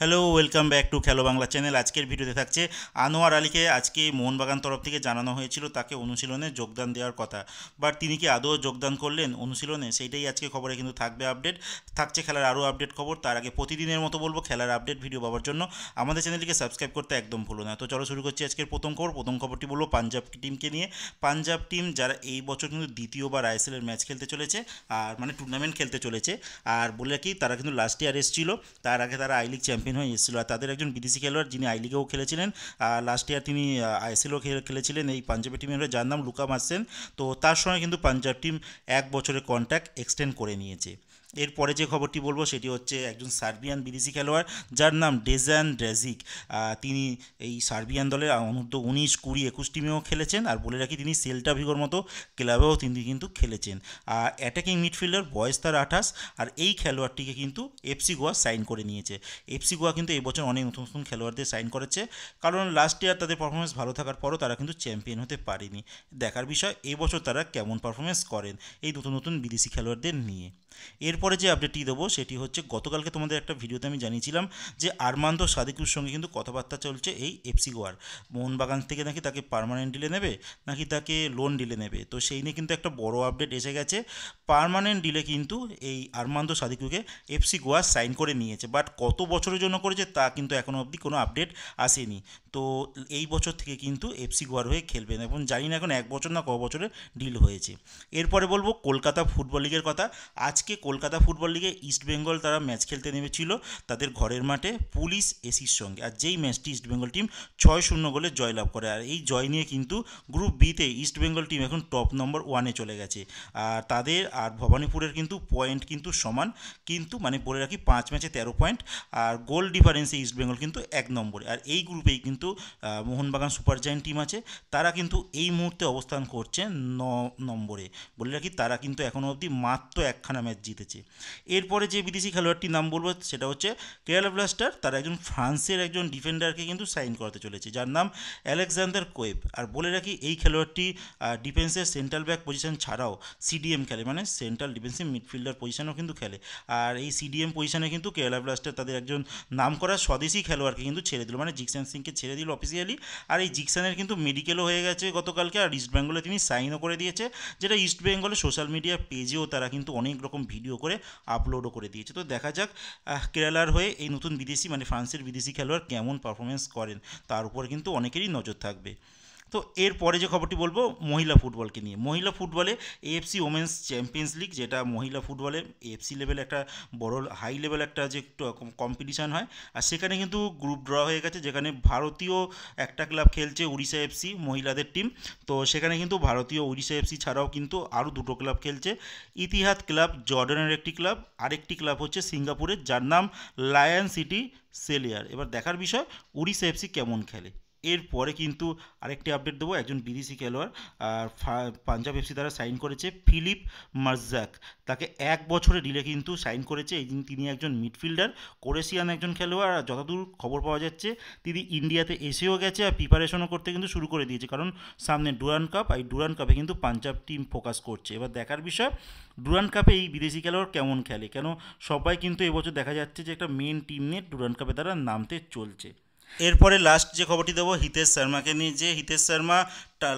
Hello, welcome back to খেলো Bangla channel. আজকের ভিডিওতে থাকছে আনোয়ার আলীকে আজকে মোহনবাগান তরফ থেকে জানানো হয়েছিল তাকে অনুশীলনে যোগদান দেওয়ার কথা। বাট তিনি কি আদৌ যোগদান করলেন অনুশীলনে, সেইটাই আজকে খবরে কিন্তু থাকবে আপডেট। থাকছে খেলার আরও আপডেট খবর। তার আগে প্রতিদিনের মতো বলবো, খেলার আপডেট ভিডিও পাওয়ার জন্য আমাদের চ্যানেলটিকে সাবস্ক্রাইব করতে একদম ভুলো না। তো চলো শুরু করছি আজকের প্রথম খবর। প্রথম খবরটি বলবো পাঞ্জাব টিমকে নিয়ে। পাঞ্জাব টিম যারা এই বছর কিন্তু দ্বিতীয়বার আইএসএলের ম্যাচ খেলতে চলেছে, আর মানে টুর্নামেন্ট খেলতে চলেছে। আর বলে কি, তারা কিন্তু লাস্ট ইয়ার এসেছিল, তার আগে তারা আই লিগ চ্যাম্পিয়ন হয়ে এসেছিল। আর তাদের একজন বিদেশি খেলোয়াড় যিনি আই লিগেও খেলেছিলেন, লাস্ট ইয়ার তিনি আইএসএলও খেলেছিলেন এই পাঞ্জাবের টিমের হয়ে, যার নাম লুকা মার্সেন। তো তার সঙ্গে কিন্তু পাঞ্জাব টিম 1 বছরের কন্ট্রাক্ট এক্সটেন্ড করে নিয়েছে। এরপরে যে খবরটি বলবো সেটি হচ্ছে একজন সার্বিয়ান বিদেশি খেলোয়াড় যার নাম ডেজান ড্রেজিক। তিনি এই সার্বিয়ান দলের অনূর্ধ্ব 19, 20, 21 টিমেও খেলেছেন। আর বলে রাখি, তিনি সেল্টা ভিগোর মতো ক্লাবেও তিনি কিন্তু খেলেছেন। আর অ্যাটাকিং মিডফিল্ডার, বয়স তার 28। আর এই খেলোয়াড়টিকে কিন্তু এফসি গোয়া সাইন করে নিয়েছে। এফসি গোয়া কিন্তু এই বছর অনেক নতুন নতুন খেলোয়াড়দের সাইন করেছে, কারণ লাস্ট ইয়ার তাদের পারফরমেন্স ভালো থাকার পরও তারা কিন্তু চ্যাম্পিয়ন হতে পারেনি। দেখার বিষয় এই বছর তারা কেমন পারফরমেন্স করেন এই নতুন নতুন বিদেশি খেলোয়াড়দের নিয়ে। এরপরে যে আপডেটটি দেবো সেটি হচ্ছে, গতকালকে তোমাদের একটা ভিডিওতে আমি জানিয়েছিলাম যে আরমান্দো সাদিকুর সঙ্গে কিন্তু কথাবার্তা চলছে এই এফসি গোয়ার। মোহনবাগান থেকে নাকি তাকে পার্মানেন্ট ডিলে নেবে, নাকি তাকে লোন ডিলে নেবে। তো সেই নিয়ে কিন্তু একটা বড় আপডেট এসে গেছে। পার্মানেন্ট ডিলে কিন্তু এই আরমান্দো সাদিকুকে এফসি গোয়া সাইন করে নিয়েছে, বাট কত বছরের জন্য করেছে তা কিন্তু এখনও অবধি কোনো আপডেট আসেনি। তো এই বছর থেকে কিন্তু এফসি গোয়ার হয়ে খেলবেন, এবং জানি না এখন 1 বছর না ক বছরের ডিল হয়েছে। এরপরে বলবো কলকাতা ফুটবল লিগের কথা। আজকে কলকাতা ফুটবল লিগে ইস্টবেঙ্গল তারা ম্যাচ খেলতে নেমেছিল তাদের ঘরের মাঠে পুলিশ এসির সঙ্গে। আর যেই ম্যাচটি ইস্টবেঙ্গল টিম 6-0 গোলে জয়লাভ করে। আর এই জয় নিয়ে কিন্তু গ্রুপ বিতে ইস্টবেঙ্গল টিম এখন টপ নম্বর 1-এ চলে গেছে। আর তাদের আর ভবানীপুরের কিন্তু পয়েন্ট কিন্তু সমান, কিন্তু মানে বলে রাখি 5 ম্যাচে 13 পয়েন্ট। আর গোল ডিফারেন্সে ইস্টবেঙ্গল কিন্তু 1 নম্বরে। আর এই গ্রুপেই কিন্তু মোহনবাগান সুপার জায়ান্ট টিম আছে, তারা কিন্তু এই মুহূর্তে অবস্থান করছে 9 নম্বরে। বলে রাখি, তারা কিন্তু এখনও অবধি মাত্র একখানা ম্যাচ জিতেছে। এরপরে যে বিদেশি খেলোয়াড়টির নাম বলবো সেটা হচ্ছে কেরালা ব্লাস্টার। তারা একজন ফ্রান্সের একজন ডিফেন্ডারকে কিন্তু সাইন করাতে চলেছে, যার নাম আলেকজান্ডার কোয়েব। আর বলে রাখি, এই খেলোয়াড়টি ডিফেন্সের সেন্ট্রাল ব্যাক পজিশন ছাড়াও সিডিএম খেলে, মানে সেন্ট্রাল ডিফেন্সিভ মিডফিল্ডার পজিশনেও কিন্তু খেলে। আর এই সিডিএম পজিশনে কিন্তু কেরালা ব্লাস্টার তাদের একজন নাম করা স্বদেশি খেলোয়াড়কে কিন্তু ছেড়ে দিল, মানে জিকসান সিংকে ছেড়ে দিল অফিসিয়ালি। আর এই জিকসানের কিন্তু মেডিকেলও হয়ে গেছে গতকালকে, আর ইস্ট বেঙ্গলে তিনি সাইনও করে দিয়েছে, যেটা ইস্ট বেঙ্গলের সোশ্যাল মিডিয়া পেজেও তারা কিন্তু অনেক রকম ভিডিও করে আপলোডও করে দিয়েছে। তো দেখা যাক কেরালার হয়ে এই নতুন বিদেশি, মানে ফ্রান্সের বিদেশি খেলোয়াড় কেমন পারফরমেন্স করেন, তার উপরে কিন্তু অনেকেরই নজর থাকবে। তো এরপরে যে খবরটি বলবো মহিলা ফুটবলকে নিয়ে। মহিলা ফুটবলে এএফসি ওমেন্স চ্যাম্পিয়ন্স লিগ, যেটা মহিলা ফুটবলে এএফসি লেভেল একটা বড় হাই লেভেল একটা যে কম্পিটিশান হয়। আর সেখানে কিন্তু গ্রুপ ড্র হয়ে গেছে, যেখানে ভারতীয় একটা ক্লাব খেলছে উড়িষ্যা এফসি মহিলাদের টিম। তো সেখানে কিন্তু ভারতীয় উড়িষ্যা এফসি ছাড়াও কিন্তু আরও দুটো ক্লাব খেলছে। ইতিহাদ ক্লাব জর্ডানের একটি ক্লাব, আরেকটি ক্লাব হচ্ছে সিঙ্গাপুরের, যার নাম লায়ন সিটি সেলিয়ার। এবার দেখার বিষয় উড়িষ্যা এফসি কেমন খেলে। এরপরে কিন্তু আরেকটি আপডেট দেবো, একজন বিদেশি খেলোয়াড় আর পাঞ্জাব এফসি দ্বারা সাইন করেছে ফিলিপ মার্জাক। তাকে 1 বছরের ডিলে কিন্তু সাইন করেছে। এই তিনি একজন মিডফিল্ডার, ক্রোয়েশিয়ান একজন খেলোয়াড়। আর যতদূর খবর পাওয়া যাচ্ছে তিনি ইন্ডিয়াতে এসেও গেছে, আর প্রিপারেশনও করতে কিন্তু শুরু করে দিয়েছে, কারণ সামনে ডুরান্ড কাপ, এই ডুরান্ড কাপে কিন্তু পাঞ্জাব টিম ফোকাস করছে। এবার দেখার বিষয় ডুরান্ড কাপে এই বিদেশি খেলোয়াড় কেমন খেলে, কেন সবাই কিন্তু এবছর দেখা যাচ্ছে যে একটা মেন টিম নিয়ে ডুরান্ড কাপে তারা নামতে চলছে। এরপরে লাস্ট যে খবরটি দেবো হিতেশ শর্মাকে নিয়ে। যে Hitesh Sharma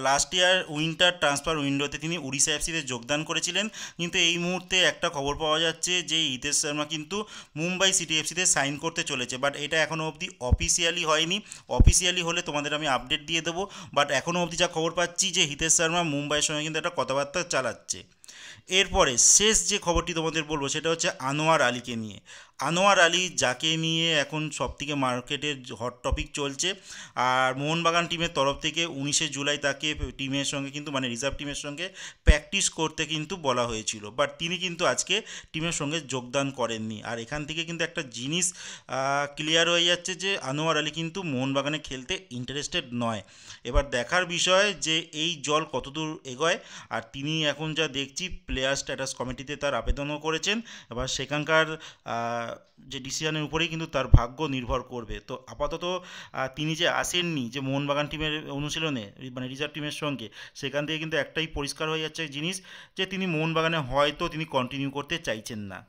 last year winter transfer উইন্ডোতে তিনি উড়িষ্যা এফসিতে যোগদান করেছিলেন, কিন্তু এই মুহূর্তে একটা খবর পাওয়া যাচ্ছে যে হিতেশ শর্মা কিন্তু মুম্বাই সিটি এফসিতে সাইন করতে চলেছে। বাট এটা এখনও অবধি অফিসিয়ালি হয়নি, অফিসিয়ালি হলে তোমাদের আমি আপডেট দিয়ে দেবো। বাট এখনও অবধি যা খবর পাচ্ছি যে হিতেশ শর্মা মুম্বাইয়ের সঙ্গে কিন্তু একটা কথাবার্তা চালাচ্ছে। এরপরে শেষ যে খবরটি তোমাদের বলবো সেটা হচ্ছে আনোয়ার আলীকে নিয়ে। আনোয়ার আলী, যাকে নিয়ে এখন সবথেকে মার্কেটের হট টপিক চলছে। আর মোহনবাগান টিমের তরফ থেকে 19শে জুলাই তাকে টিমের সঙ্গে কিন্তু, মানে রিজার্ভ টিমের সঙ্গে প্র্যাকটিস করতে কিন্তু বলা হয়েছিল, বাট তিনি কিন্তু আজকে টিমের সঙ্গে যোগদান করেননি। আর এখান থেকে কিন্তু একটা জিনিস ক্লিয়ার হয়ে যাচ্ছে যে আনোয়ার আলী কিন্তু মোহনবাগানে খেলতে ইন্টারেস্টেড নয়। এবার দেখার বিষয় যে এই জল কতদূর এগোয়। আর তিনি এখন যা দেখছি প্লেয়ার স্ট্যাটাস কমিটিতে তার আবেদনও করেছেন। এবার সেখানকার যে ডিসিশনের উপরেই কিন্তু তার ভাগ্য নির্ভর করবে। তো আপাতত তিনি যে আসেননি যে মোহনবাগান টিমের অনুশীলনে, মানে রিজার্ভ টিমের সঙ্গে, সেখান থেকে কিন্তু একটাই পরিষ্কার হয়ে যাচ্ছে জিনিস, যে তিনি মোহনবাগানে হয়তো তিনি কন্টিনিউ করতে চাইছেন না।